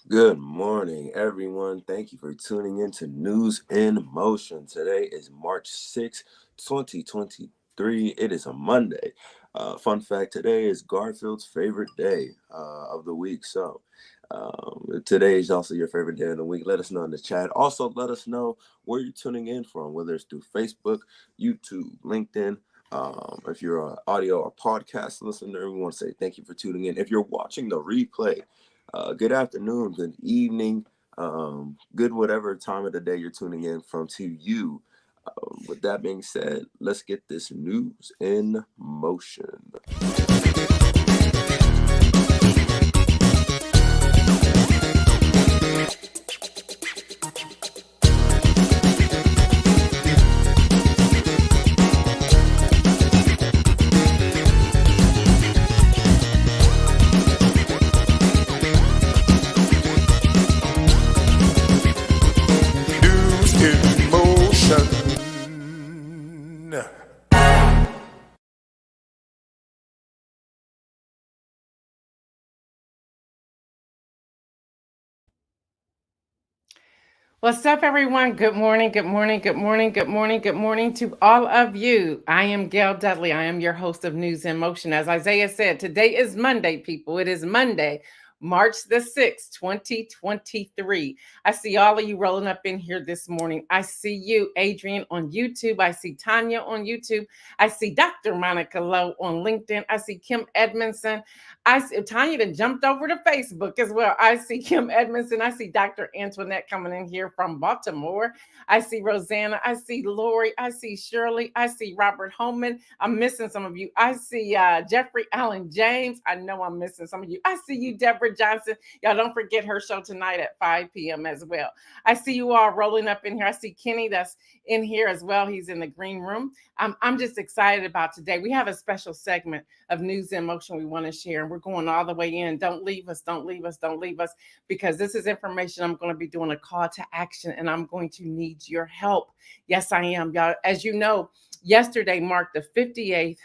Good morning, everyone. Thank you for tuning in to News in Motion. Today is March 6th, 2023. It is a Monday. Fun fact, today is Garfield's favorite day of the week. Today is also your favorite day of the week. Let us know in the chat. Also, let us know where you're tuning in from, whether it's through Facebook, YouTube, LinkedIn. If you're an audio or podcast listener, we want to say thank you for tuning in. If you're watching the replay, good afternoon, good evening, good whatever time of the day you're tuning in from to you. With that being said, let's get this news in motion. News in motion. What's up, everyone? Good morning, good morning, good morning, good morning, good morning to all of you. I am Gail Dudley. I am your host of News in Motion. As Isaiah said, today is Monday, people. It is Monday, March the 6th, 2023. I see all of you rolling up in here this morning. I see you, Adrian, on YouTube. I see Tanya on YouTube. I see Dr. Monica Lowe on LinkedIn. I see Kim Edmondson. I see Tanya that jumped over to Facebook as well. I see Kim Edmondson. I see Dr. Antoinette coming in here from Baltimore. I see Rosanna. I see Lori. I see Shirley. I see Robert Holman. I'm missing some of you. I see Jeffrey Allen James. I know I'm missing some of you. I see you, Deborah Johnson. Y'all don't forget her show tonight at 5 p.m. as well. I see you all rolling up in here. I see Kenny that's in here as well. He's in the green room. I'm just excited about today. We have a special segment of News in Motion we want to share, and we're going all the way in. Don't leave us, don't leave us, don't leave us, because this is information. I'm going to be doing a call to action, and I'm going to need your help. Yes, I am, y'all. As you know, yesterday marked the 58th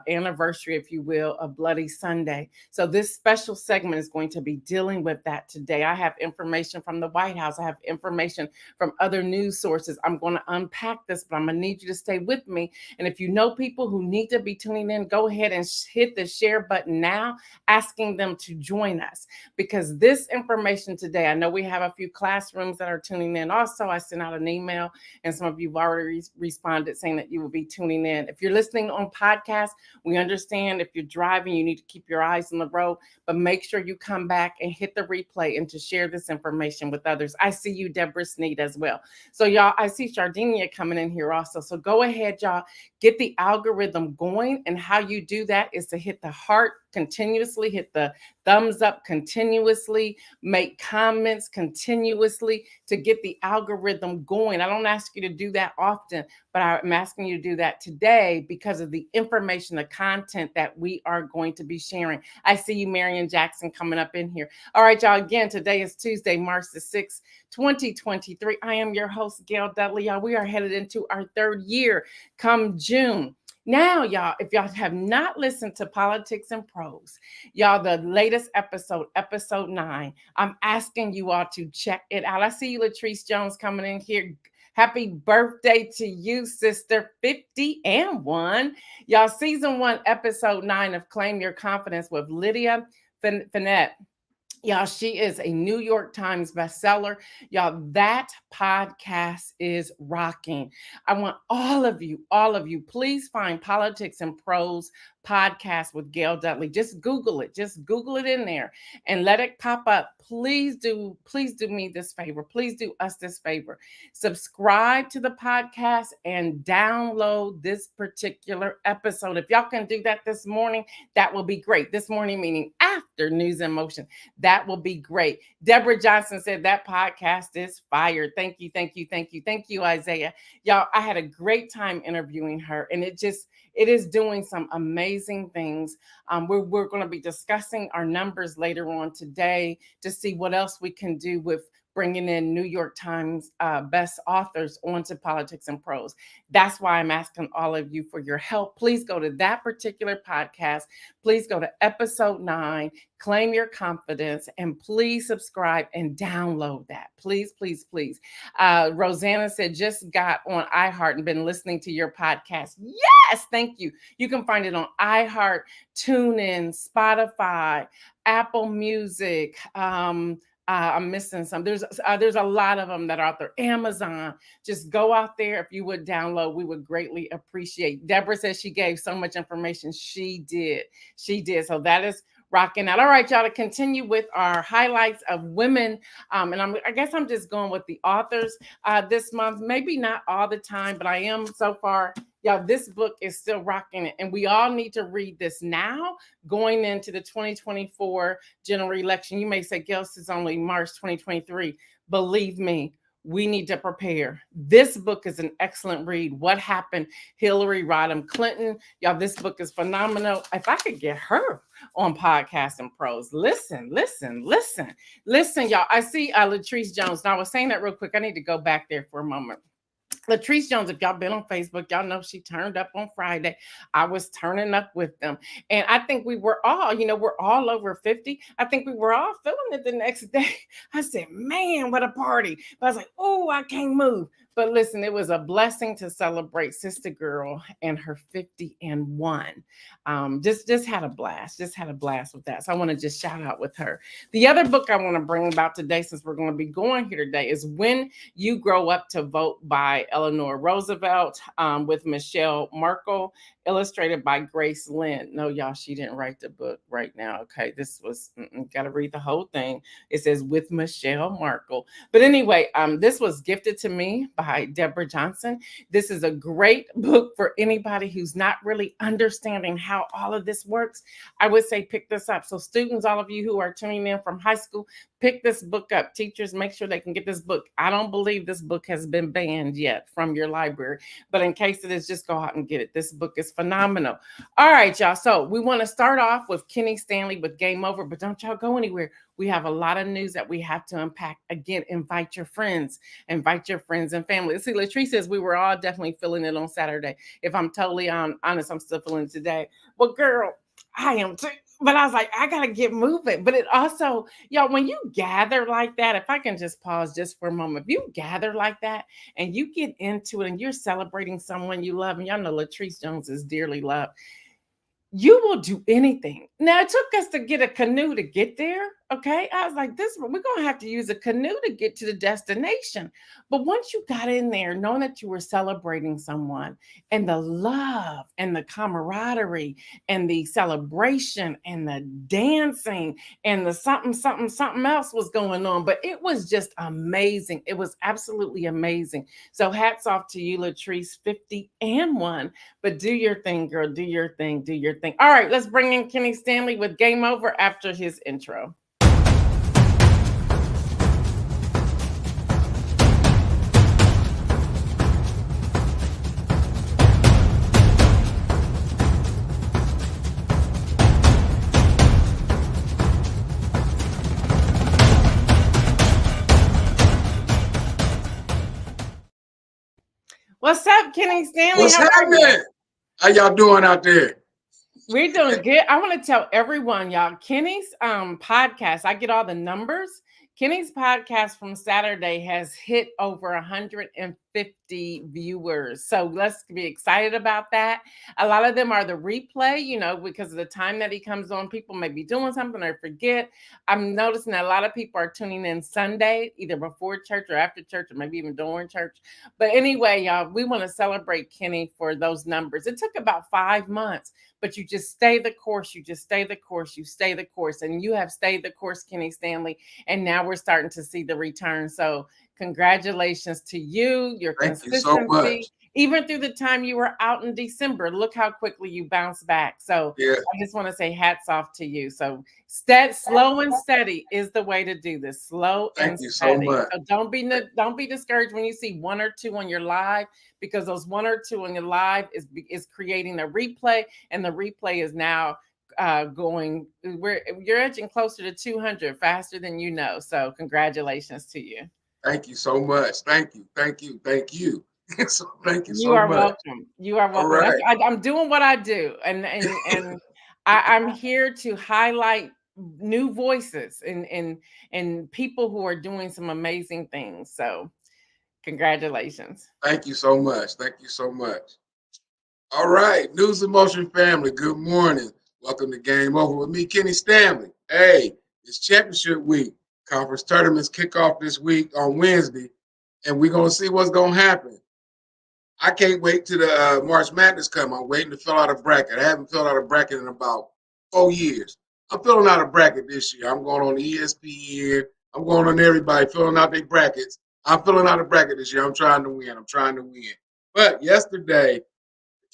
anniversary, if you will, of Bloody Sunday. So this special segment is going to be dealing with that today. I have information from the White House. I have information from other news sources. I'm going to unpack this, but I'm going to need you to stay with me. And if you know people who need to be tuning in, go ahead and hit the share button now, asking them to join us. Because this information today, I know we have a few classrooms that are tuning in. Also, I sent out an email, and some of you have already responded saying that you will be tuning in. If you're listening on podcast, we understand if you're driving, you need to keep your eyes on the road, but make sure you come back and hit the replay and to share this information with others. I see you, Deborah Sneed, as well. So y'all, I see Sardinia coming in here also. So go ahead, y'all, get the algorithm going. And how you do that is to hit the heart continuously, hit the thumbs up continuously, make comments continuously to get the algorithm going. I don't ask you to do that often, but I'm asking you to do that today because of the information, the content that we are going to be sharing. I see you, Marion Jackson, coming up in here. All right, y'all, again, today is Tuesday, March the 6th, 2023. I am your host, Gail Dudley. Y'all, we are headed into our third year come June. Now, y'all, if y'all have not listened to Politics and Prose, y'all, the latest episode, episode 9, I'm asking you all to check it out. I see you, Latrice Jones, coming in here. Happy birthday to you, sister. 50 and 1. Y'all, season 1, episode 9 of Claim Your Confidence with Lydia Finette. Y'all, she is a New York Times bestseller. Y'all, that podcast is rocking. I want all of you, please find Politics and Prose podcast with Gail Dudley. Just Google it. Just Google it in there and let it pop up. Please do me this favor. Please do us this favor. Subscribe to the podcast and download this particular episode. If y'all can do that this morning, that will be great. This morning, meaning after News in Motion. That will be great. Deborah Johnson said that podcast is fire. Thank you, thank you, thank you, thank you, Isaiah. Y'all, I had a great time interviewing her, and it is doing some amazing things. We're going to be discussing our numbers later on today to see what else we can do with bringing in New York Times best authors onto Politics and Prose. That's why I'm asking all of you for your help. Please go to that particular podcast. Please go to episode 9, claim your confidence, and please subscribe and download that. Please, please, please. Rosanna said, just got on iHeart and been listening to your podcast. Yes, thank you. You can find it on iHeart, TuneIn, Spotify, Apple Music. I'm missing some. There's a lot of them that are out there. Amazon. Just go out there. If you would download, we would greatly appreciate. Deborah says she gave so much information. She did. So that is rocking out. All right, y'all, to continue with our highlights of women. And I guess I'm just going with the authors this month. Maybe not all the time, but I am so far. Y'all, this book is still rocking it. And we all need to read this now going into the 2024 general election. You may say, Gail, this is only March 2023. Believe me, we need to prepare. This book is an excellent read. What Happened? Hillary Rodham Clinton. Y'all, this book is phenomenal. If I could get her on Podcast and Prose. Listen, y'all. I see Latrice Jones. Now, I was saying that real quick. I need to go back there for a moment. Latrice Jones, if y'all been on Facebook, y'all know she turned up on Friday. I was turning up with them. And I think we were all, we're all over 50. I think we were all feeling it the next day. I said, man, what a party. But I was like, oh, I can't move. But listen, it was a blessing to celebrate Sister Girl and her 50 and 1. Just had a blast. Just had a blast with that. So I want to just shout out with her. The other book I want to bring about today, since we're going to be going here today, is When You Grow Up to Vote by Eleanor Roosevelt with Michelle Markle, illustrated by Grace Lynn. No, y'all, she didn't write the book right now. Okay, this was, got to read the whole thing. It says with Michelle Markle. But anyway, this was gifted to me by Deborah Johnson. This is a great book for anybody who's not really understanding how all of this works. I would say pick this up. So students, all of you who are tuning in from high school, pick this book up. Teachers, make sure they can get this book. I don't believe this book has been banned yet from your library, but in case it is, just go out and get it. This book is phenomenal. All right, y'all. So we want to start off with Kenny Stanley with Game Over, but don't y'all go anywhere. We have a lot of news that we have to unpack. Again, invite your friends and family. See, Latrice says we were all definitely feeling it on Saturday. If I'm totally honest, I'm still feeling it today. Well, girl, I am too. But I was like, I got to get moving. But it also, y'all, when you gather like that, if I can just pause just for a moment, if you gather like that and you get into it and you're celebrating someone you love, and y'all know Latrice Jones is dearly loved, you will do anything. Now, it took us to get a canoe to get there. Okay. I was like, we're going to have to use a canoe to get to the destination. But once you got in there, knowing that you were celebrating someone and the love and the camaraderie and the celebration and the dancing and the something else was going on. But it was just amazing. It was absolutely amazing. So hats off to you, Latrice, 50 and 1. But do your thing, girl. Do your thing. All right, let's bring in Kenny Stanley with Game Over after his intro. What's up, Kenny Stanley? What's happening? How y'all doing out there? We're doing good. I want to tell everyone, y'all, Kenny's podcast, I get all the numbers. Kenny's podcast from Saturday has hit over 150 viewers. So let's be excited about that. A lot of them are the replay, because of the time that he comes on. People may be doing something or forget. I'm noticing that a lot of people are tuning in Sunday, either before church or after church, or maybe even during church. But anyway, y'all, we want to celebrate Kenny for those numbers. It took about 5 months, but you just stay the course. You stay the course. And you have stayed the course, Kenny Stanley. And now we're starting to see the return. So congratulations to you, your Thank consistency. you so much. Even through the time you were out in December, look how quickly you bounced back. So yeah. I just want to say hats off to you. So slow and steady is the way to do this. Slow and steady. Thank you so much. So don't be discouraged when you see 1 or 2 on your live, because those 1 or 2 on your live is creating a replay, and the replay is now going. You're edging closer to 200 faster than you know. So congratulations to you. Thank you so much. Thank you. Thank you. Thank you. So thank you You so are much. welcome. You are All welcome. right. I'm doing what I do, and I'm here to highlight new voices and people who are doing some amazing things. So congratulations. Thank you so much. Thank you so much. All right. News and Motion family, good morning. Welcome to Game Over with me, Kenny Stanley. Hey, it's championship week. Conference tournaments kick off this week on Wednesday, and we're going to see what's going to happen. I can't wait till the March Madness come. I'm waiting to fill out a bracket. I haven't filled out a bracket in about 4 years. I'm filling out a bracket this year. I'm going on ESPN. I'm going on everybody filling out their brackets. I'm filling out a bracket this year. I'm trying to win. I'm trying to win. But yesterday,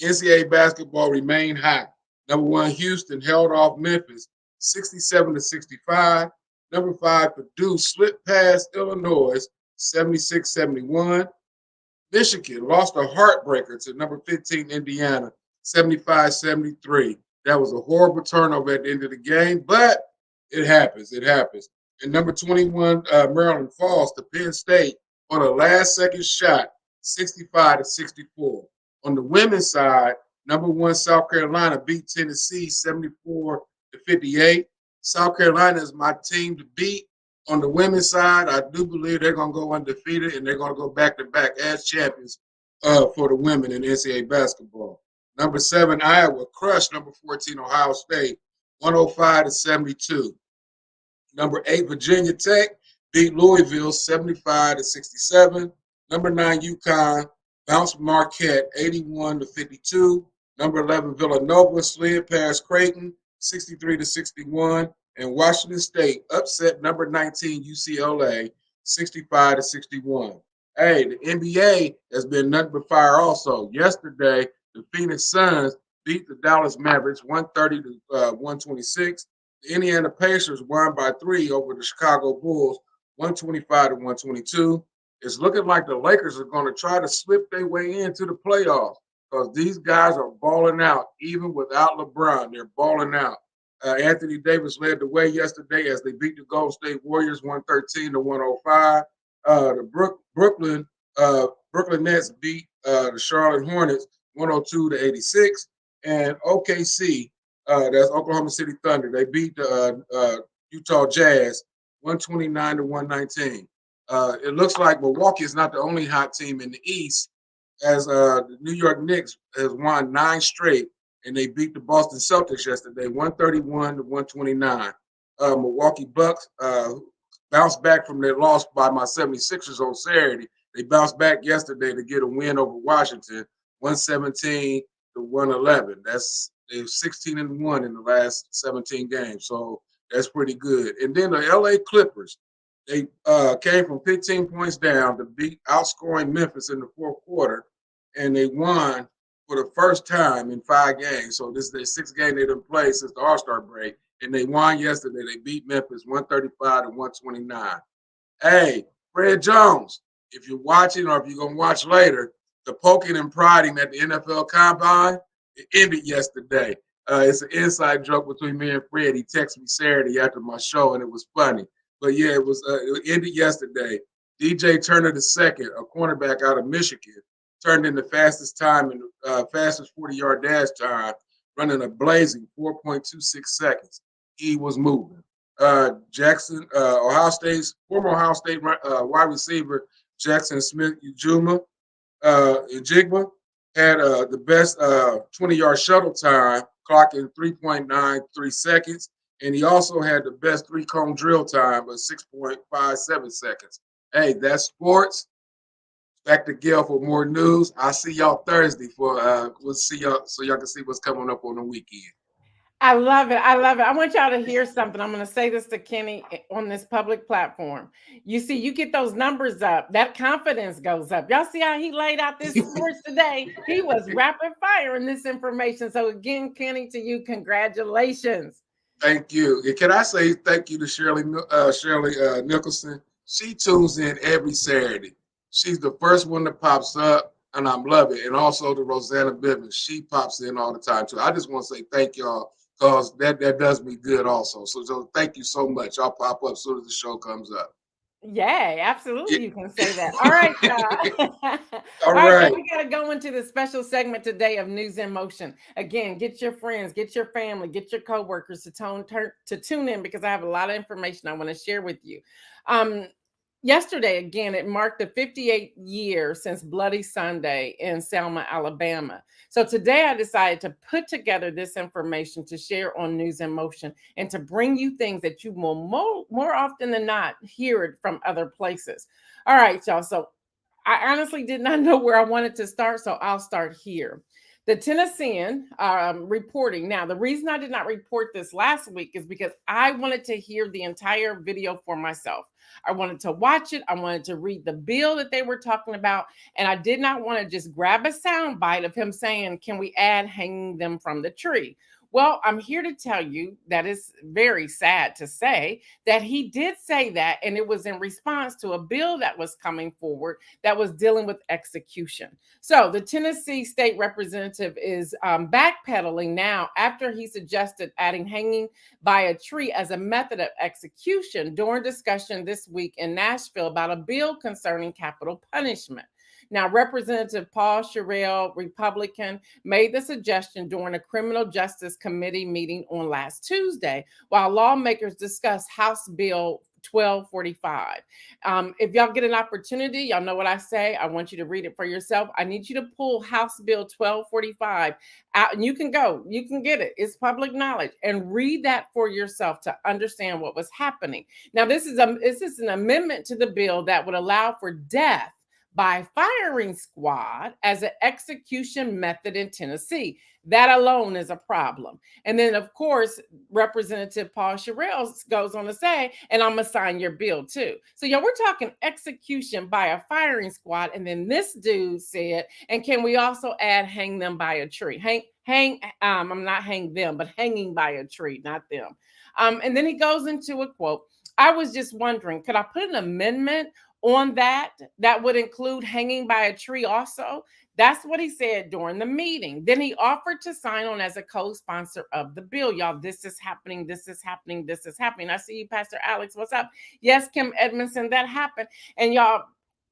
NCAA basketball remained hot. Number one, Houston held off Memphis 67-65. Number 5, Purdue slipped past Illinois 76-71. Michigan lost a heartbreaker to number 15, Indiana, 75-73. That was a horrible turnover at the end of the game, but it happens. It happens. And number 21, Maryland falls to Penn State on a last-second shot, 65-64. On the women's side, number 1, South Carolina beat Tennessee 74-58. South Carolina is my team to beat. On the women's side, I do believe they're going to go undefeated and they're going to go back-to-back as champions for the women in NCAA basketball. Number 7, Iowa crushed number 14, Ohio State, 105-72. Number 8, Virginia Tech beat Louisville 75-67. Number 9, UConn bounced Marquette 81-52. Number 11, Villanova slid past Creighton 63-61. And Washington State upset number 19 UCLA 65-61. Hey, the NBA has been nothing but fire also. Yesterday, the Phoenix Suns beat the Dallas Mavericks 130-126. The Indiana Pacers won by 3 over the Chicago Bulls 125-122. It's looking like the Lakers are going to try to slip their way into the playoffs because these guys are balling out. Even without LeBron, they're balling out. Anthony Davis led the way yesterday as they beat the Golden State Warriors 113-105. The Brooklyn Nets beat the Charlotte Hornets 102-86. And OKC, that's Oklahoma City Thunder, they beat the Utah Jazz 129-119. It looks like Milwaukee is not the only hot team in the East, as the New York Knicks has won 9 straight. And they beat the Boston Celtics yesterday, 131-129. Milwaukee Bucks bounced back from their loss by my 76ers on Saturday. They bounced back yesterday to get a win over Washington, 117-111. They're 16-1 in the last 17 games, so that's pretty good. And then the LA Clippers, they came from 15 points down to outscoring Memphis in the fourth quarter, and they won for the first time in 5 games. So this is their 6th game they didn't play since the All-Star break. And they won yesterday. They beat Memphis 135-129. Hey, Fred Jones, if you're watching or if you're going to watch later, the poking and prodding at the NFL Combine, it ended yesterday. It's an inside joke between me and Fred. He texted me Saturday after my show, and it was funny. But, yeah, it ended yesterday. DJ Turner II, a cornerback out of Michigan, turned in the fastest time and fastest 40-yard dash time, running a blazing 4.26 seconds. He was moving. Jackson, former Ohio State wide receiver Jackson Smith-Njigba had the best 20-yard shuttle time, clocking 3.93 seconds. And he also had the best 3-cone drill time of 6.57 seconds. Hey, that's sports. Back to Gail for more news. I'll see y'all Thursday we'll see y'all so y'all can see what's coming up on the weekend. I love it. I love it. I want y'all to hear something. I'm going to say this to Kenny on this public platform. You see, you get those numbers up, that confidence goes up. Y'all see how he laid out this sports today? He was rapid firing this information. So again, Kenny, to you, congratulations. Thank you. And can I say thank you to Shirley Nicholson? She tunes in every Saturday. She's the first one that pops up, and I'm loving it. And also to Rosanna Bivens. She pops in all the time, too. I just want to say thank y'all because that does me good also. So thank you so much. I'll pop up as soon as the show comes up. Yay, absolutely. You can say that. All right, y'all. All All right, y'all, right. we got to go into the special segment today of News in Motion. Again, get your friends, get your family, get your coworkers to tune in because I have a lot of information I want to share with you. Yesterday, again, it marked the 58th year since Bloody Sunday in Selma, Alabama. So today I decided to put together this information to share on News in Motion and to bring you things that you will more often than not hear it from other places. All right, y'all. So I honestly did not know where I wanted to start, so I'll start here. The Tennessean reporting. Now, the reason I did not report this last week is because I wanted to hear the entire video for myself. I wanted to watch it. I wanted to read the bill that they were talking about. And I did not want to just grab a sound bite of him saying, can we add hanging them from the tree? Well, I'm here to tell you that it's very sad to say that he did say that, and it was in response to a bill that was coming forward that was dealing with execution. So the Tennessee state representative is backpedaling now after he suggested adding hanging by a tree as a method of execution during discussion this week in Nashville about a bill concerning capital punishment. Now, Representative Paul Sherrill, Republican, made the suggestion during a Criminal Justice Committee meeting on last Tuesday while lawmakers discussed House Bill 1245. If y'all get an opportunity, y'all know what I say. I want you to read it for yourself. I need you to pull House Bill 1245 out, and you can get it. It's public knowledge, and read that for yourself to understand what was happening. Now, this is an amendment to the bill that would allow for death by firing squad as an execution method in Tennessee. That alone is a problem. And then, of course, Representative Paul Sherrill goes on to say, and I'm going to sign your bill too. So, yeah, we're talking execution by a firing squad. And then this dude said, and can we also add hang them by a tree? I'm not hang them, but hanging by a tree, not them. And then he goes into a quote. I was just wondering, could I put an amendment on that would include hanging by a tree also? That's what he said during the meeting. Then he offered to sign on as a co-sponsor of the bill. Y'all, this is happening. This is happening. This is happening. I see you, Pastor Alex. What's up? Yes, Kim Edmondson, that happened. And y'all,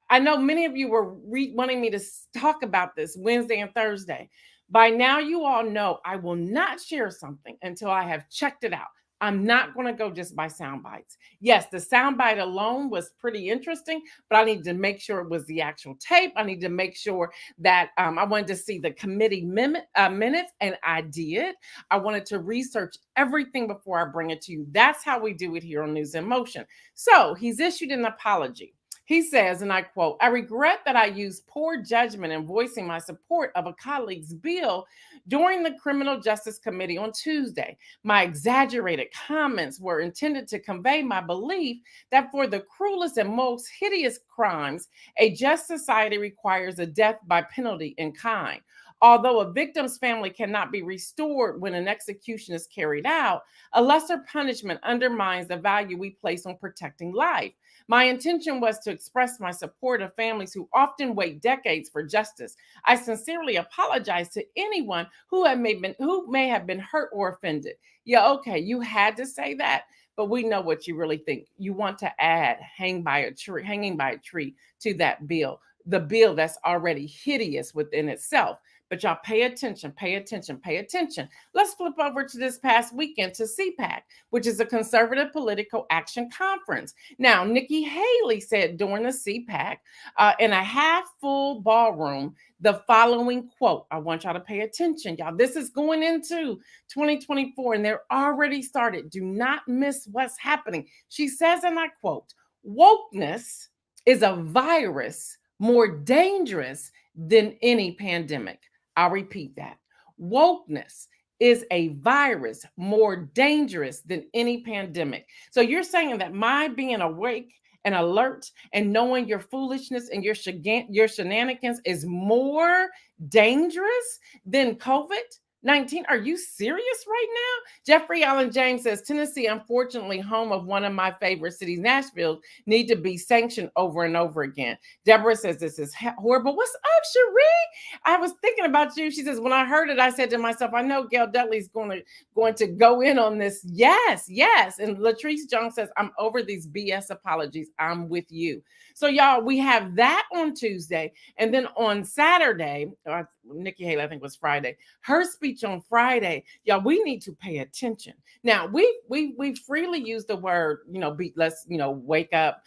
I know many of you were wanting me to talk about this Wednesday and Thursday. By now, you all know I will not share something until I have checked it out. I'm not going to go just by sound bites. Yes, the sound bite alone was pretty interesting, but I need to make sure it was the actual tape. I need to make sure that I wanted to see the committee minutes, and I did. I wanted to research everything before I bring it to you. That's how we do it here on News in Motion. So he's issued an apology. He says, and I quote, I regret that I used poor judgment in voicing my support of a colleague's bill during the Criminal Justice Committee on Tuesday. My exaggerated comments were intended to convey my belief that for the cruelest and most hideous crimes, a just society requires a death by penalty in kind. Although a victim's family cannot be restored when an execution is carried out, a lesser punishment undermines the value we place on protecting life. My intention was to express my support of families who often wait decades for justice. I sincerely apologize to anyone who may have been hurt or offended. Yeah, okay, you had to say that, but we know what you really think. You want to add hanging by a tree to that bill, the bill that's already hideous within itself. But y'all pay attention. Let's flip over to this past weekend to CPAC, which is a Conservative Political Action Conference. Now, Nikki Haley said during the CPAC in a half-full ballroom, the following quote. I want y'all to pay attention, y'all. This is going into 2024, and they're already started. Do not miss what's happening. She says, and I quote, wokeness is a virus more dangerous than any pandemic. I'll repeat that. Wokeness is a virus more dangerous than any pandemic. So you're saying that my being awake and alert and knowing your foolishness and your shenanigans is more dangerous than COVID? 19. Are you serious right now? Jeffrey Allen James says, Tennessee, unfortunately, home of one of my favorite cities, Nashville, need to be sanctioned over and over again. Deborah says, this is horrible. What's up, Cherie? I was thinking about you. She says, when I heard it, I said to myself, I know Gail Dudley's going to go in on this. Yes, yes. And Latrice Jones says, I'm over these BS apologies. I'm with you. So y'all, we have that on Tuesday. And then on Saturday, Nikki Haley, I think was Friday, her speech on Friday, y'all, we need to pay attention. Now, we freely use the word, let's, wake up,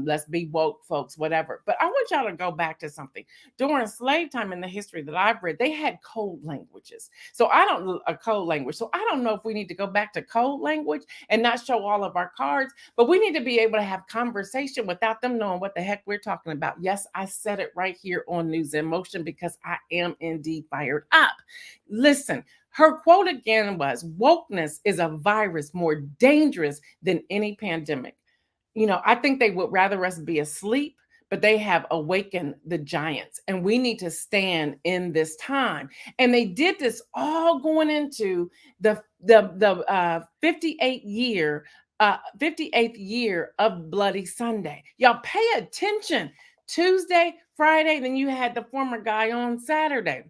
let's be woke, folks, whatever. But I want y'all to go back to something. During slave time in the history that I've read, they had code languages. So a code language. So I don't know if we need to go back to code language and not show all of our cards, but we need to be able to have conversation without them knowing what the heck we're talking about. Yes, I said it right here on News in Motion because I am indeed fired up. Listen, her quote again was, wokeness is a virus more dangerous than any pandemic. I think they would rather us be asleep, but they have awakened the giants, and we need to stand in this time. And they did this all going into the 58th year of Bloody Sunday. Y'all pay attention. Tuesday, Friday, then you had the former guy on Saturday.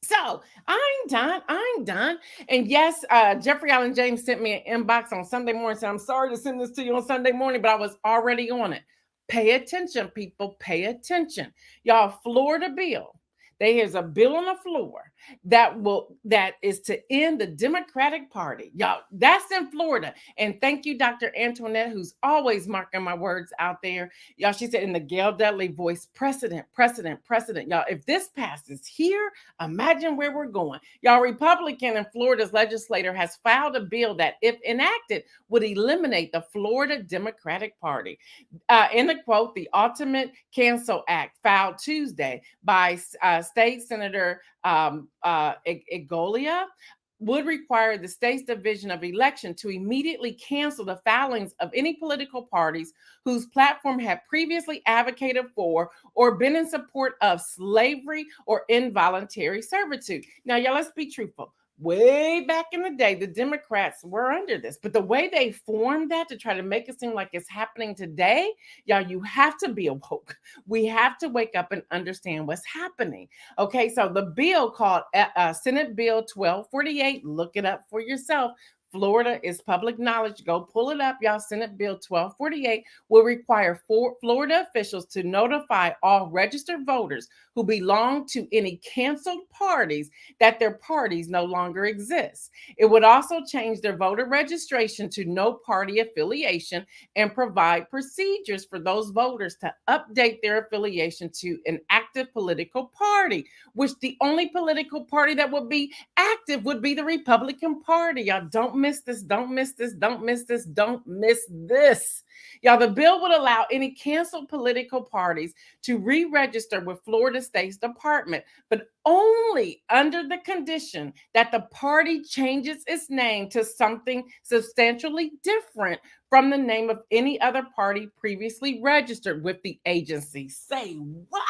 So I ain't done. And yes, Jeffrey Allen James sent me an inbox on Sunday morning. Said, I'm sorry to send this to you on Sunday morning, but I was already on it. Pay attention, people. Pay attention. Y'all, Florida bill. There's a bill on the floor that is to end the Democratic Party. Y'all, that's in Florida. And thank you, Dr. Antoinette, who's always marking my words out there. Y'all, she said in the Gail Dudley voice, precedent. Y'all, if this passes here, imagine where we're going. Y'all, Republican in Florida's legislator has filed a bill that, if enacted, would eliminate the Florida Democratic Party. In the quote, the Ultimate Cancel Act, filed Tuesday by State Senator Egolia, would require the state's division of election to immediately cancel the filings of any political parties whose platform had previously advocated for or been in support of slavery or involuntary servitude. Now, y'all, let's be truthful. Way back in the day, the Democrats were under this, but the way they formed that to try to make it seem like it's happening today, y'all, you have to be awoke. We have to wake up and understand what's happening. Okay, so the bill called Senate Bill 1248, look it up for yourself. Florida is public knowledge. Go pull it up, y'all. Senate Bill 1248 will require Florida officials to notify all registered voters who belong to any canceled parties that their parties no longer exist. It would also change their voter registration to no party affiliation and provide procedures for those voters to update their affiliation to an active political party, which the only political party that would be active would be the Republican Party. Y'all, don't miss this. Don't miss this. Don't miss this. Don't miss this. Y'all, the bill would allow any canceled political parties to re-register with Florida State's Department, but only under the condition that the party changes its name to something substantially different from the name of any other party previously registered with the agency. Say what?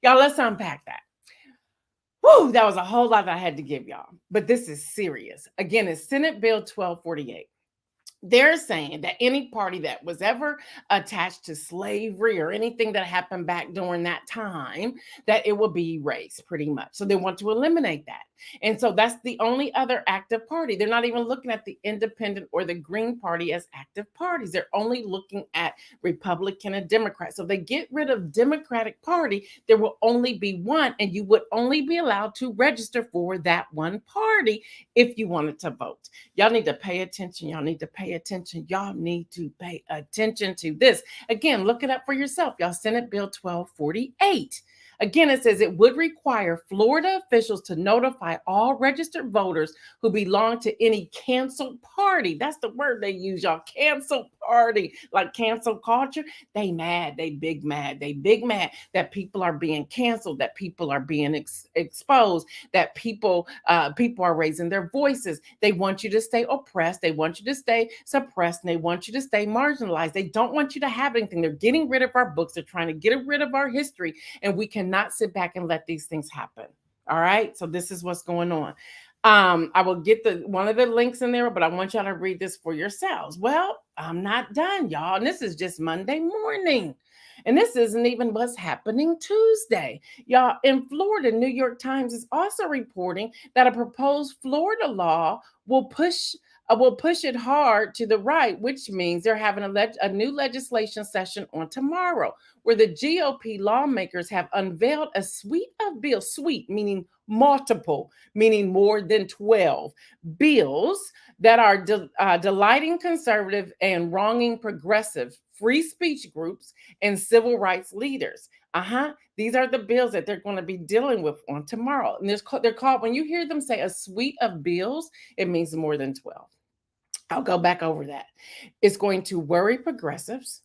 Y'all, let's unpack that. Whew, that was a whole lot that I had to give y'all, but this is serious. Again, it's Senate Bill 1248. They're saying that any party that was ever attached to slavery or anything that happened back during that time, that it will be erased pretty much. So they want to eliminate that. And so that's the only other active party. They're not even looking at the Independent or the Green Party as active parties. They're only looking at Republican and Democrat. So if they get rid of Democratic Party, there will only be one, and you would only be allowed to register for that one party if you wanted to vote. Y'all need to pay attention. Y'all need to pay attention. Y'all need to pay attention to this. Again, look it up for yourself. Y'all, Senate Bill 1248. Again, it says it would require Florida officials to notify all registered voters who belong to any canceled party. That's the word they use, y'all. Canceled party, like cancel culture. They mad. They big mad. They big mad that people are being canceled, that people are being exposed, that people are raising their voices. They want you to stay oppressed. They want you to stay suppressed, and they want you to stay marginalized. They don't want you to have anything. They're getting rid of our books. They're trying to get rid of our history, and we cannot sit back and let these things happen. All right. So this is what's going on. I will get one of the links in there, but I want y'all to read this for yourselves. Well, I'm not done, y'all. And this is just Monday morning. And this isn't even what's happening Tuesday. Y'all, in Florida, New York Times is also reporting that a proposed Florida law will push it hard to the right, which means they're having a new legislation session on tomorrow, where the GOP lawmakers have unveiled a suite of bills, suite meaning multiple, meaning more than 12 bills that are delighting conservative and wronging progressive free speech groups and civil rights leaders. These are the bills that they're going to be dealing with on tomorrow. And they're called, when you hear them say a suite of bills, it means more than 12. I'll go back over that. It's going to worry progressives,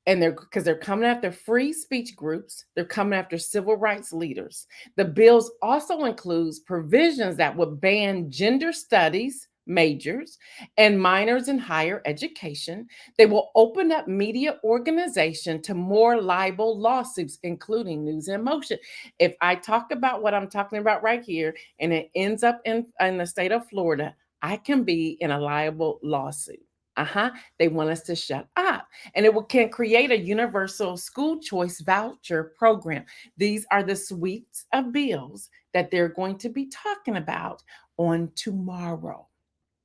and they're coming after free speech groups. They're coming after civil rights leaders. The bills also includes provisions that would ban gender studies majors and minors in higher education. They will open up media organization to more libel lawsuits, including NewsInMotion. If I talk about what I'm talking about right here, and it ends up in the state of Florida, I can be in a liable lawsuit. They want us to shut up. And can create a universal school choice voucher program. These are the suites of bills that they're going to be talking about on tomorrow.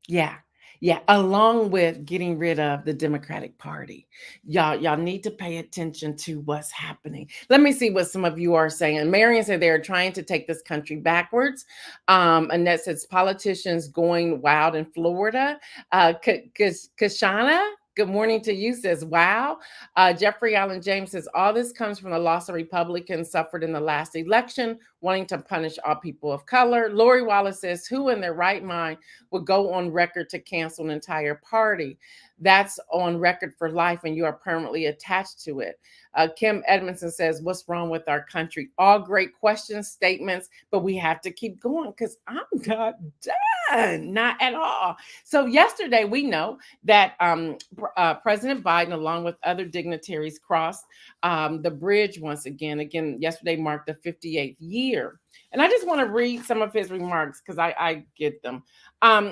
Yeah. Yeah, along with getting rid of the Democratic Party. Y'all need to pay attention to what's happening. Let me see what some of you are saying. Marion said they're trying to take this country backwards. Annette says politicians going wild in Florida. Kashana, good morning to you, says, wow. Jeffrey Allen James says, all this comes from the loss of Republicans suffered in the last election, wanting to punish all people of color. Lori Wallace says, who in their right mind would go on record to cancel an entire party? That's on record for life, and you are permanently attached to it. Kim Edmondson says, what's wrong with our country? All great questions, statements, but we have to keep going because I'm not done, not at all. So yesterday, we know that President Biden, along with other dignitaries, crossed the bridge once again. Again, yesterday marked the 58th year. And I just want to read some of his remarks because I get them.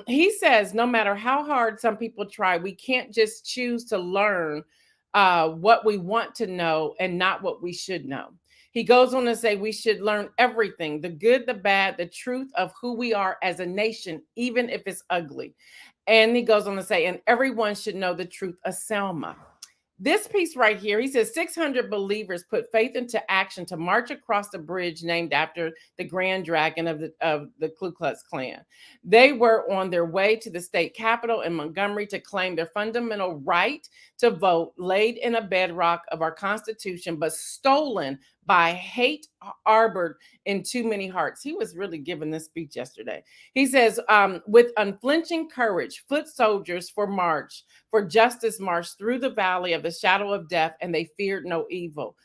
He says, no matter how hard some people try, we can't just choose to learn what we want to know and not what we should know. He goes on to say we should learn everything, the good, the bad, the truth of who we are as a nation, even if it's ugly. And he goes on to say, and everyone should know the truth of Selma. This piece right here, he says 600 believers put faith into action to march across the bridge named after the Grand Dragon of the Ku Klux Klan. They were on their way to the state capitol in Montgomery to claim their fundamental right to vote, laid in a bedrock of our Constitution, but stolen by hate harbored in too many hearts. He was really giving this speech yesterday. He says, with unflinching courage, foot soldiers for justice marched through the valley of the shadow of death, and they feared no evil.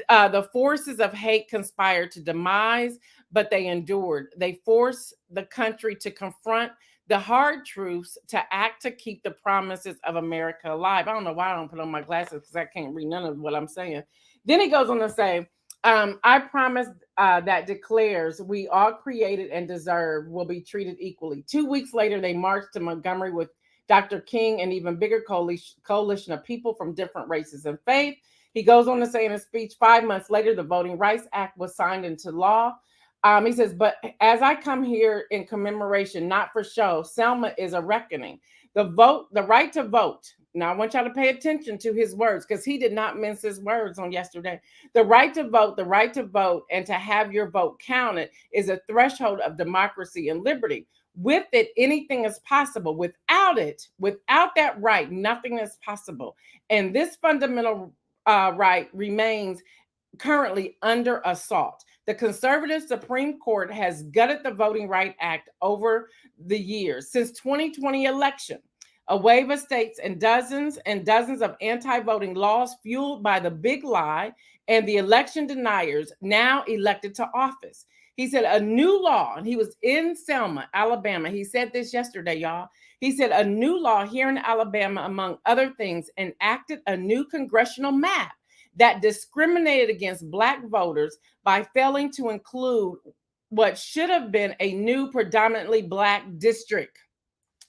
The forces of hate conspired to demise, but they endured. They forced the country to confront the hard truths, to act to keep the promises of America alive. I don't know why I don't put on my glasses because I can't read none of what I'm saying. Then he goes on to say, I promise that declares we all created and deserve will be treated equally. 2 weeks later, they marched to Montgomery with Dr. King and even bigger coalition of people from different races and faith. He goes on to say in his speech, 5 months later, the Voting Rights Act was signed into law. He says, but as I come here in commemoration, not for show, Selma is a reckoning. The right to vote. Now, I want y'all to pay attention to his words because he did not mince his words on yesterday. The right to vote and to have your vote counted is a threshold of democracy and liberty. With it, anything is possible. Without that right, nothing is possible. And this fundamental right remains currently under assault. The conservative Supreme Court has gutted the Voting Rights Act over the years. Since 2020 election, a wave of states and dozens of anti-voting laws fueled by the big lie and the election deniers now elected to office. He said a new law, and he was in Selma, Alabama. He said this yesterday, y'all. He said a new law here in Alabama, among other things, enacted a new congressional map that discriminated against Black voters by failing to include what should have been a new predominantly Black district.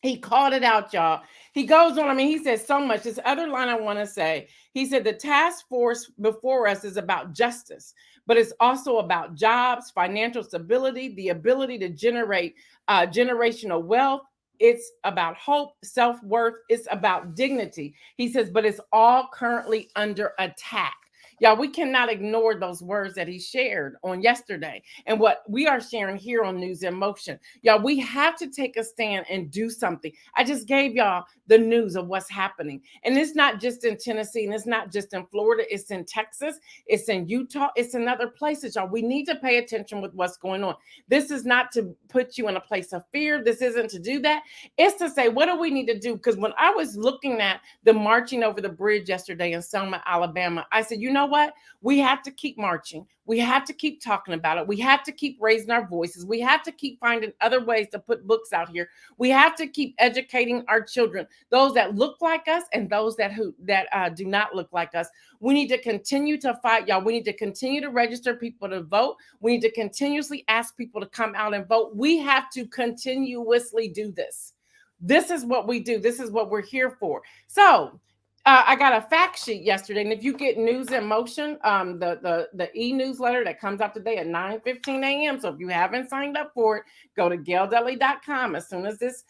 He called it out, y'all. He goes on, he says so much. This other line I want to say, he said the task force before us is about justice, but it's also about jobs, financial stability, the ability to generate generational wealth. It's about hope, self-worth. It's about dignity. He says, but it's all currently under attack. Y'all, we cannot ignore those words that he shared on yesterday and what we are sharing here on News in Motion. Y'all, we have to take a stand and do something. I just gave y'all the news of what's happening. And it's not just in Tennessee, and it's not just in Florida. It's in Texas. It's in Utah. It's in other places, y'all. We need to pay attention with what's going on. This is not to put you in a place of fear. This isn't to do that. It's to say, what do we need to do? Because when I was looking at the marching over the bridge yesterday in Selma, Alabama, I said, you know what? We have to keep marching. We have to keep talking about it. We have to keep raising our voices. We have to keep finding other ways to put books out here. We have to keep educating our children, those that look like us and those that do not look like us. We need to continue to fight, y'all. We need to continue to register people to vote. We need to continuously ask people to come out and vote. We have to continuously do this. This is what we do. This is what we're here for. So I got a fact sheet yesterday, and if you get News in Motion, the e-newsletter that comes out today at 9:15 a.m. So if you haven't signed up for it, go to gaildudley.com. As soon as this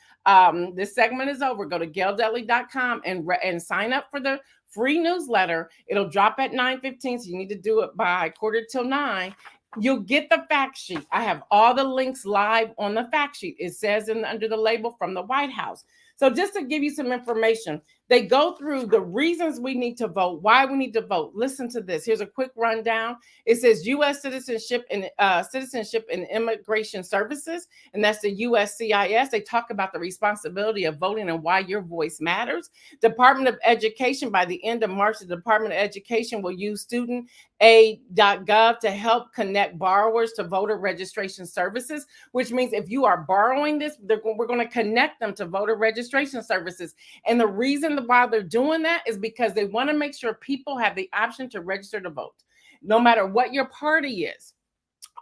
segment is over, go to gaildudley.com and sign up for the free newsletter. It'll drop at 9:15, so you need to do it by 8:45. You'll get the fact sheet. I have all the links live on the fact sheet. It says under the label from the White House. So just to give you some information, they go through the reasons we need to vote, why we need to vote. Listen to this. Here's a quick rundown. It says U.S. Citizenship and Immigration Services, and that's the USCIS. They talk about the responsibility of voting and why your voice matters. Department of Education, by the end of March, the Department of Education will use studentaid.gov to help connect borrowers to voter registration services, which means if you are borrowing this, we're going to connect them to voter registration services. And the reason why they're doing that is because they want to make sure people have the option to register to vote, no matter what your party is.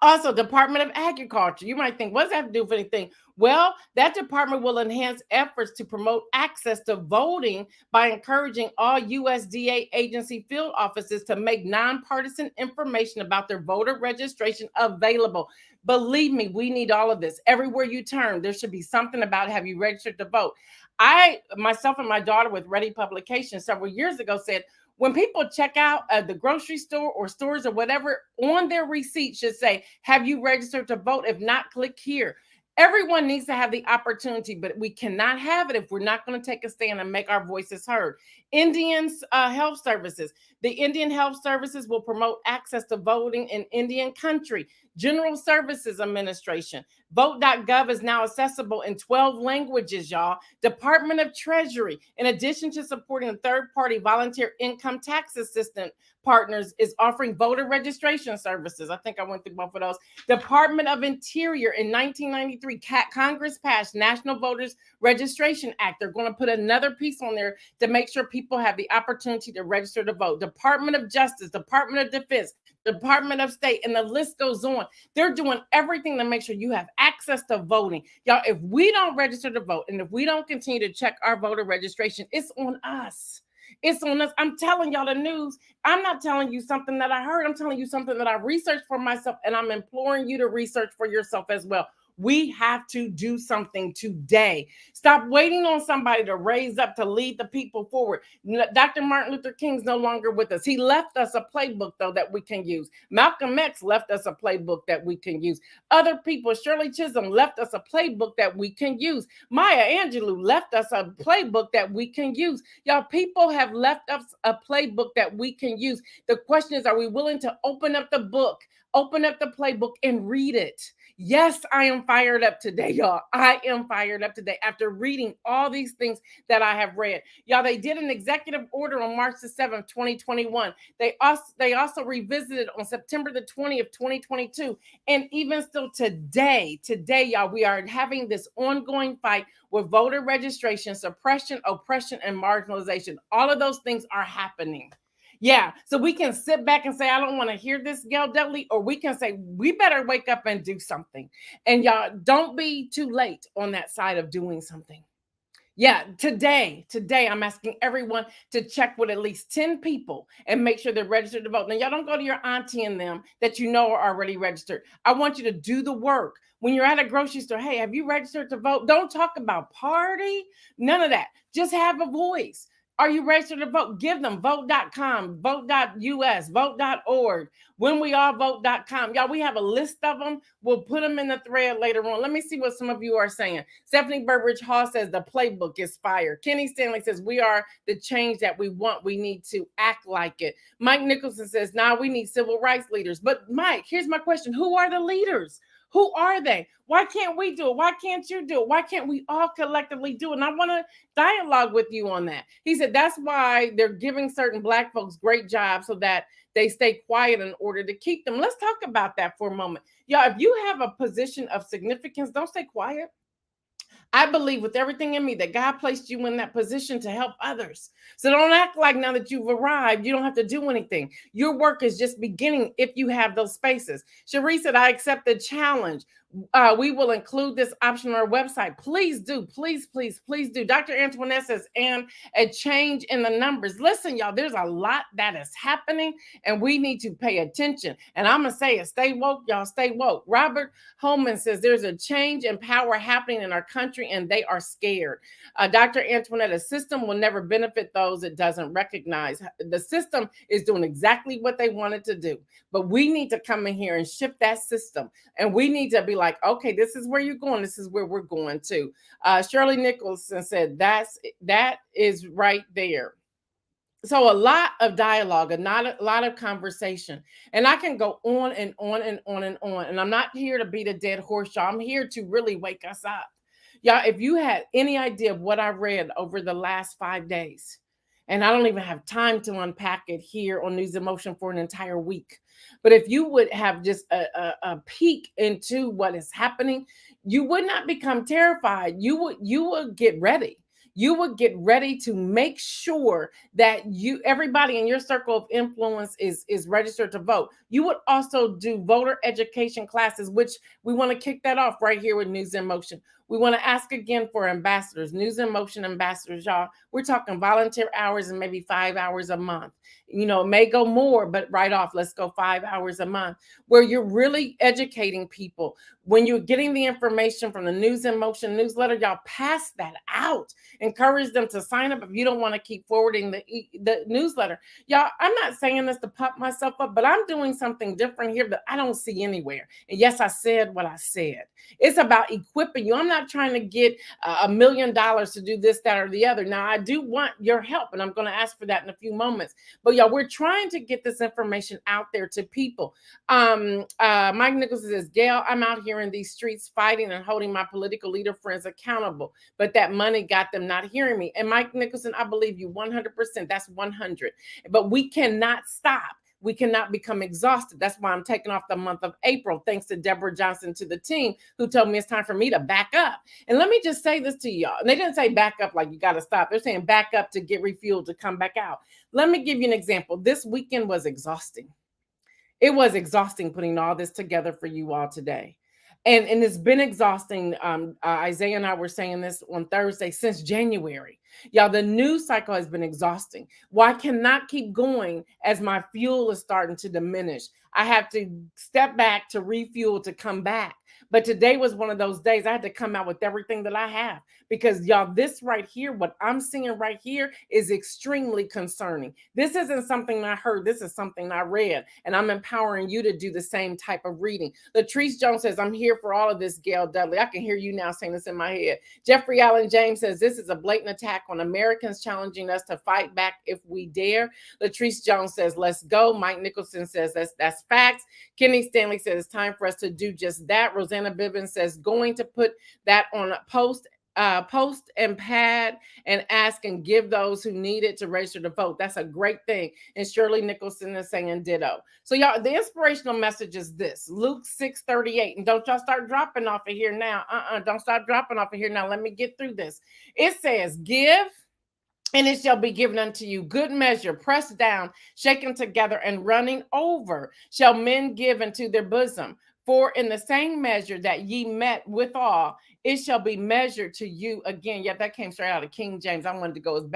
Also, Department of Agriculture. You might think, what does that have to do with anything? Well, that department will enhance efforts to promote access to voting by encouraging all USDA agency field offices to make nonpartisan information about their voter registration available. Believe me, we need all of this. Everywhere you turn, there should be something about have you registered to vote. I, myself and my daughter with Ready Publications several years ago said, when people check out the grocery store or stores or whatever, on their receipt should say, have you registered to vote? If not, click here. Everyone needs to have the opportunity, but we cannot have it if we're not going to take a stand and make our voices heard. Indians Health Services. The Indian Health Services will promote access to voting in Indian country. General Services Administration. Vote.gov is now accessible in 12 languages, y'all. Department of Treasury, in addition to supporting third-party volunteer income tax assistant partners, is offering voter registration services. I think I went through both of those. Department of Interior, in 1993, Congress passed National Voters Registration Act. They're going to put another piece on there to make sure people have the opportunity to register to vote. Department of Justice, Department of Defense, Department of State, and the list goes on. They're doing everything to make sure you have access to voting. Y'all, if we don't register to vote and if we don't continue to check our voter registration, it's on us. It's on us. I'm telling y'all the news. I'm not telling you something that I heard. I'm telling you something that I researched for myself, and I'm imploring you to research for yourself as well. We have to do something today. Stop waiting on somebody to raise up to lead the people forward. Dr. Martin Luther King's no longer with us. He left us a playbook, though, that we can use. Malcolm X left us a playbook that we can use. Other people, Shirley Chisholm, left us a playbook that we can use. Maya Angelou left us a playbook that we can use. Y'all, people have left us a playbook that we can use. The question is, are we willing to open up the book, open up the playbook, and read it? Yes, I am fired up today, y'all. I am fired up today after reading all these things that I have read. Y'all, they did an executive order on March the 7th, 2021. They also revisited on September the 20th, 2022. And even still today, y'all, we are having this ongoing fight with voter registration, suppression, oppression, and marginalization. All of those things are happening. Yeah, so we can sit back and say, I don't want to hear this, Gail Dudley, or we can say, we better wake up and do something. And y'all, don't be too late on that side of doing something. Yeah, today, I'm asking everyone to check with at least 10 people and make sure they're registered to vote. Now, y'all don't go to your auntie and them that you know are already registered. I want you to do the work. When you're at a grocery store, hey, have you registered to vote? Don't talk about party, none of that. Just have a voice. Are you registered to vote? Give them vote.com, vote.us, vote.org, whenweallvote.com. Y'all, we have a list of them. We'll put them in the thread later on. Let me see what some of you are saying. Stephanie Burbridge Hall says the playbook is fire. Kenny Stanley says we are the change that we want. We need to act like it. Mike Nicholson says, now we need civil rights leaders. But Mike, here's my question. Who are the leaders? Who are they? Why can't we do it? Why can't you do it? Why can't we all collectively do it? And I want to dialogue with you on that. He said that's why they're giving certain Black folks great jobs so that they stay quiet in order to keep them. Let's talk about that for a moment. Y'all, if you have a position of significance, don't stay quiet. I believe with everything in me that God placed you in that position to help others. So don't act like now that you've arrived, you don't have to do anything. Your work is just beginning if you have those spaces. Cherie said, I accept the challenge. We will include this option on our website. Please do. Please, please, please do. Dr. Antoinette says, and a change in the numbers. Listen, y'all, there's a lot that is happening and we need to pay attention. And I'm going to say it. Stay woke, y'all. Stay woke. Robert Holman says there's a change in power happening in our country and they are scared. Dr. Antoinette, a system will never benefit those it doesn't recognize. The system is doing exactly what they wanted to do. But we need to come in here and shift that system. And we need to be like, okay, this is where you're going. This is where we're going to. Shirley Nicholson said, that is right there. So a lot of dialogue, a lot of conversation. And I can go on and on and on and on. And I'm not here to beat a dead horse, y'all. I'm here to really wake us up. Y'all, if you had any idea of what I read over the last 5 days, and I don't even have time to unpack it here on News in Motion for an entire week. But if you would have just a peek into what is happening, you would not become terrified. You would get ready. You would get ready to make sure that everybody in your circle of influence is registered to vote. You would also do voter education classes, which we want to kick that off right here with News in Motion. We want to ask again for ambassadors, News in Motion ambassadors, y'all. We're talking volunteer hours and maybe 5 hours a month. You know, it may go more, but right off, let's go 5 hours a month where you're really educating people. When you're getting the information from the News in Motion newsletter, y'all pass that out. Encourage them to sign up if you don't want to keep forwarding the newsletter. Y'all, I'm not saying this to pump myself up, but I'm doing something different here that I don't see anywhere. And yes, I said what I said. It's about equipping you. I'm not trying to get $1 million to do this, that, or the other. Now, I do want your help, and I'm going to ask for that in a few moments. But y'all, we're trying to get this information out there to people. Mike Nicholson says, Gail, I'm out here in these streets fighting and holding my political leader friends accountable, but that money got them not hearing me. And Mike Nicholson, I believe you 100%. That's 100. But we cannot stop. We cannot become exhausted. That's why I'm taking off the month of April, thanks to Deborah Johnson, to the team who told me it's time for me to back up. And let me just say this to y'all. And they didn't say back up like you got to stop. They're saying back up to get refueled, to come back out. Let me give you an example. This weekend was exhausting. It was exhausting putting all this together for you all today. And it's been exhausting. Isaiah and I were saying this on Thursday since January. Y'all, the news cycle has been exhausting. Well, I cannot keep going as my fuel is starting to diminish. I have to step back to refuel to come back. But today was one of those days I had to come out with everything that I have because y'all, this right here, what I'm seeing right here is extremely concerning. This isn't something I heard. This is something I read, and I'm empowering you to do the same type of reading. Latrice Jones says, I'm here for all of this, Gail Dudley. I can hear you now saying this in my head. Jeffrey Allen James says, this is a blatant attack on Americans, challenging us to fight back if we dare. Latrice Jones says, let's go. Mike Nicholson says, that's facts. Kenny Stanley says, it's time for us to do just that. Rosanna Bivens says, going to put that on a post and pad and ask and give those who need it to register to vote. That's a great thing. And Shirley Nicholson is saying ditto. So y'all, the inspirational message is this, Luke 6:38. And don't y'all start dropping off of here now. Don't start dropping off of here now. Let me get through this. It says, give And it shall be given unto you, good measure, pressed down, shaken together, and running over, shall men give into their bosom. For in the same measure that ye met withal, it shall be measured to you again. Yeah, that came straight out of King James. I wanted to go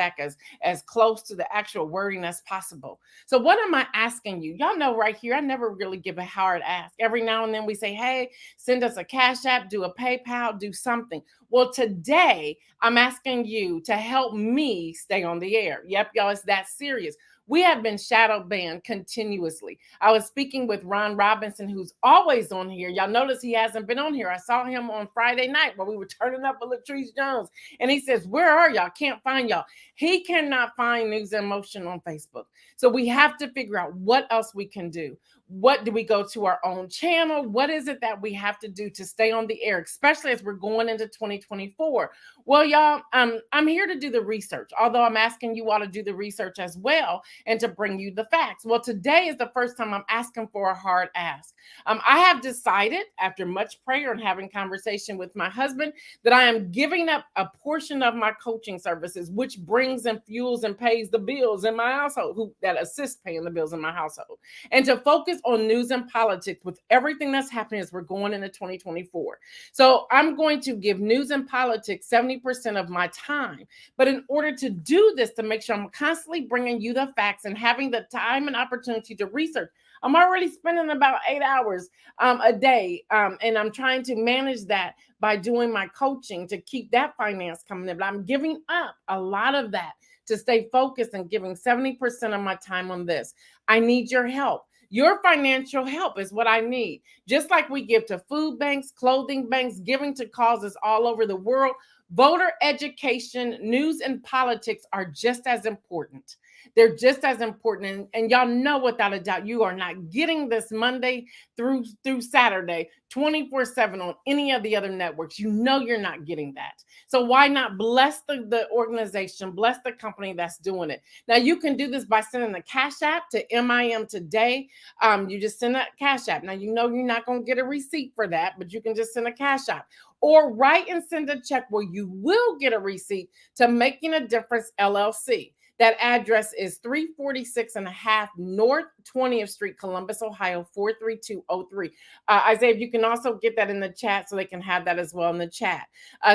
as close to the actual wording as possible. So what am I asking you? Y'all know right here, I never really give a hard ask. Every now and then we say, hey, send us a Cash App, do a PayPal, do something. Well, today I'm asking you to help me stay on the air. Yep, y'all, it's that serious. We have been shadow banned continuously. I was speaking with Ron Robinson, who's always on here. Y'all notice he hasn't been on here. I saw him on Friday night while we were turning up with Latrice Jones. And he says, where are y'all? Can't find y'all. He cannot find News in Motion on Facebook. So we have to figure out what else we can do. What do we go to our own channel? What is it that we have to do to stay on the air, especially as we're going into 2024? Well, y'all, I'm here to do the research, although I'm asking you all to do the research as well and to bring you the facts. Well, today is the first time I'm asking for a hard ask. I have decided, after much prayer and having conversation with my husband, that I am giving up a portion of my coaching services, which brings and fuels and pays the bills in my household, that assist paying the bills in my household, and to focus on news and politics with everything that's happening as we're going into 2024. So I'm going to give news and politics 70% of my time. But in order to do this, to make sure I'm constantly bringing you the facts and having the time and opportunity to research, I'm already spending about 8 hours a day. And I'm trying to manage that by doing my coaching to keep that finance coming in. But I'm giving up a lot of that to stay focused and giving 70% of my time on this. I need your help. Your financial help is what I need. Just like we give to food banks, clothing banks, giving to causes all over the world, voter education, news, and politics are just as important. They're just as important. And y'all know without a doubt, you are not getting this Monday through Saturday, 24/7 on any of the other networks. You know you're not getting that. So why not bless the organization, bless the company that's doing it? Now, you can do this by sending a Cash App to MIM today. You just send a Cash App. Now, you know you're not going to get a receipt for that, but you can just send a Cash App. Or write and send a check where you will get a receipt to Making a Difference LLC. That address is 346 and a half North 20th Street, Columbus, Ohio, 43203. Isaiah, you can also get that in the chat so they can have that as well in the chat.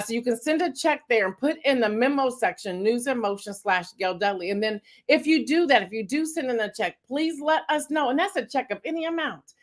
So you can send a check there and put in the memo section, NewsInMotion /Gail Dudley. And then if you do that, if you do send in a check, please let us know. And that's a check of any amount.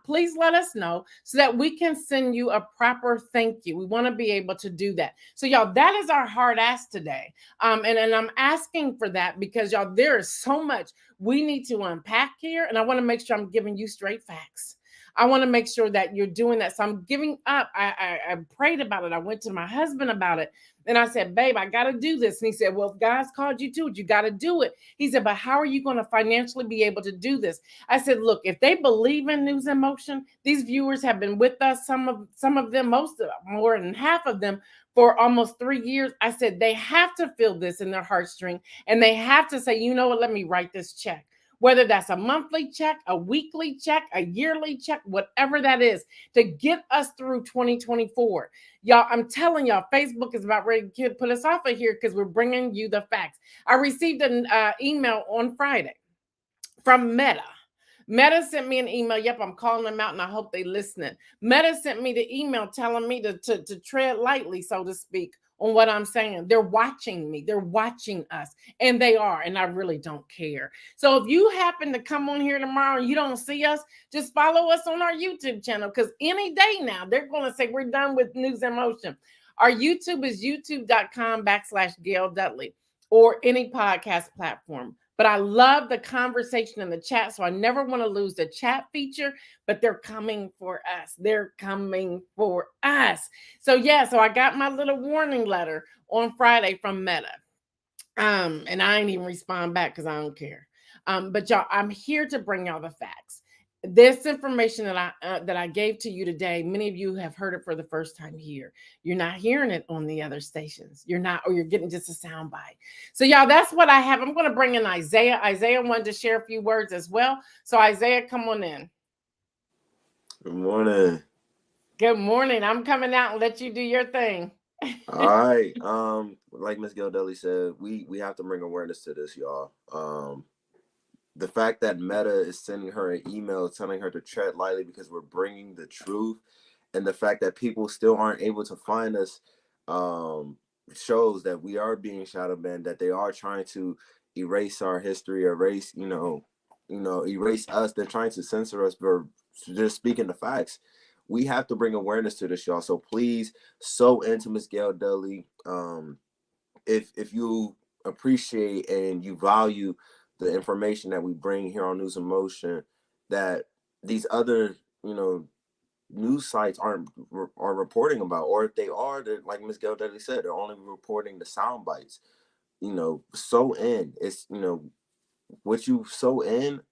Please let us know so that we can send you a proper thank you. We want to be able to do that. So y'all, that is our hard ask today. And I'm asking for that because y'all, there is so much we need to unpack here. And I want to make sure I'm giving you straight facts. I want to make sure that you're doing that. So I'm giving up. I prayed about it. I went to my husband about it. And I said, babe, I got to do this. And he said, well, if God's called you to it, you got to do it. He said, but how are you going to financially be able to do this? I said, look, if they believe in News in Motion, these viewers have been with us, some of them, more than half of them, for almost 3 years. I said, they have to feel this in their heartstring. And they have to say, you know what, let me write this check. Whether that's a monthly check, a weekly check, a yearly check, whatever that is, to get us through 2024. Y'all, I'm telling y'all, Facebook is about ready to put us off of here because we're bringing you the facts. I received an email on Friday from Meta. Meta sent me an email. Yep, I'm calling them out and I hope they listening. Meta sent me the email telling me to tread lightly, so to speak, on what I'm saying. They're watching me. They're watching us. And they are. And I really don't care. So if you happen to come on here tomorrow and you don't see us, just follow us on our YouTube channel. Because any day now, they're going to say we're done with News in Motion. Our YouTube is youtube.com/Gail Dudley or any podcast platform. But I love the conversation in the chat, so I never want to lose the chat feature, but they're coming for us. They're coming for us. So yeah, so I got my little warning letter on Friday from Meta. And I ain't even respond back because I don't care. But y'all, I'm here to bring y'all the facts. This information that I gave to you today, many of you have heard it for the first time here. You're not hearing it on the other stations. You're not, or you're getting just a soundbite. So y'all, that's what I have. I'm going to bring in Isaiah. Isaiah wanted to share a few words as well. So Isaiah, come on in. Good morning. Good morning. I'm coming out and let you do your thing. All right. Like Miss Gail Dudley said, we have to bring awareness to this, y'all. The fact that Meta is sending her an email telling her to tread lightly because we're bringing the truth, and the fact that people still aren't able to find us, shows that we are being shadow banned. That they are trying to erase our history, erase erase us. They're trying to censor us for just speaking the facts. We have to bring awareness to this, y'all. So please, so into Miss Gail Dudley. If you appreciate and you value the information that we bring here on News in Motion, that these other news sites are reporting about, or if they are, they're, like Ms. Gail Dudley said, they're only reporting the sound bites. Sow in. It's what you sow in,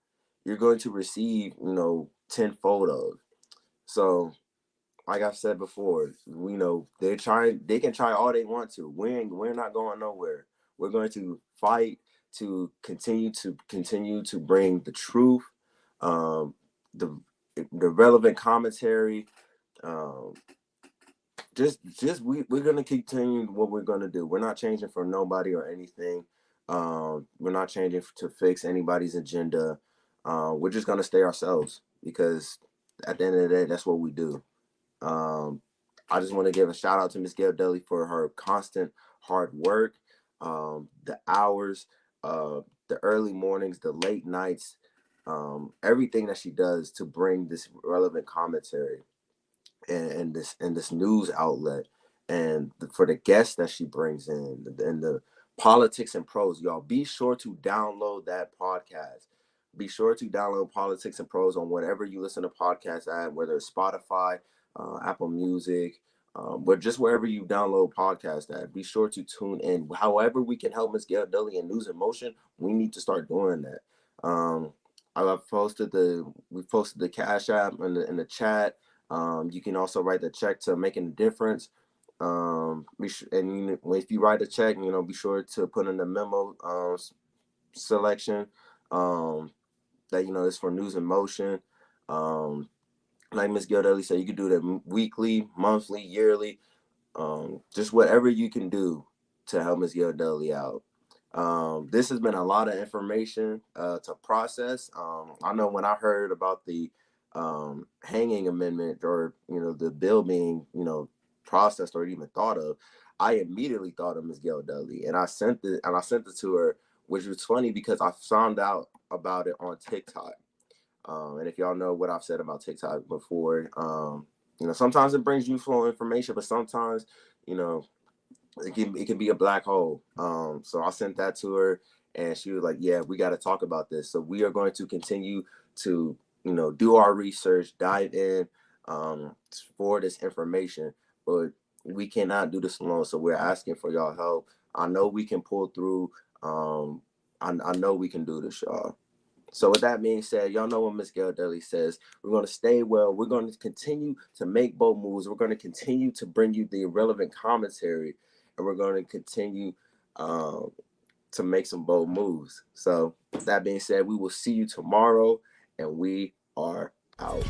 you're going to receive tenfold of. So like I've said before, they can try all they want to. We're not going nowhere. We're going to fight to continue to bring the truth, the relevant commentary. We're gonna continue what we're gonna do. We're not changing for nobody or anything. We're not changing to fix anybody's agenda. We're just gonna stay ourselves, because at the end of the day, that's what we do. I just want to give a shout out to Miss Gail Dudley for her constant hard work, the hours, the early mornings, the late nights, everything that she does to bring this relevant commentary and this news outlet, and for the guests that she brings in, and the politics and pros. Y'all be sure to download that podcast. Be sure to download Politics and Pros on whatever you listen to podcasts at, whether it's Spotify, Apple Music, but just wherever you download podcasts at. Be sure to tune in. However we can help Miss Gail Dudley and News in Motion, we need to start doing that. We posted the Cash App in the chat. You can also write the check to Making a Difference. If you write a check, be sure to put in the memo selection that it's for News in Motion. Like Miss Gail Dudley said, you can do that weekly, monthly, yearly, just whatever you can do to help Miss Gail Dudley out. This has been a lot of information to process. I know when I heard about the hanging amendment, or the bill being processed or even thought of, I immediately thought of Ms. Gail Dudley, and I sent it to her, which was funny because I found out about it on TikTok. And if y'all know what I've said about TikTok before, sometimes it brings useful information, but sometimes it can be a black hole. So I sent that to her, and she was like, yeah, we got to talk about this. So we are going to continue to do our research, dive in for this information, but we cannot do this alone. So we're asking for y'all help. I know we can pull through. I know we can do this, y'all. So with that being said, y'all know what Miss Gail Dudley says. We're going to stay well. We're going to continue to make bold moves. We're going to continue to bring you the irrelevant commentary, and we're going to continue to make some bold moves. So with that being said, we will see you tomorrow, and we are out.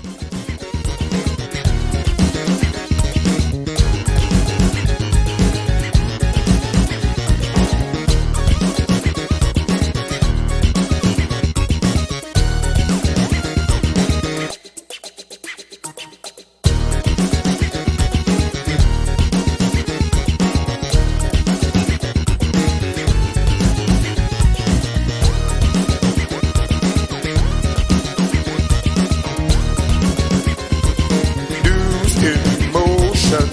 News in motion.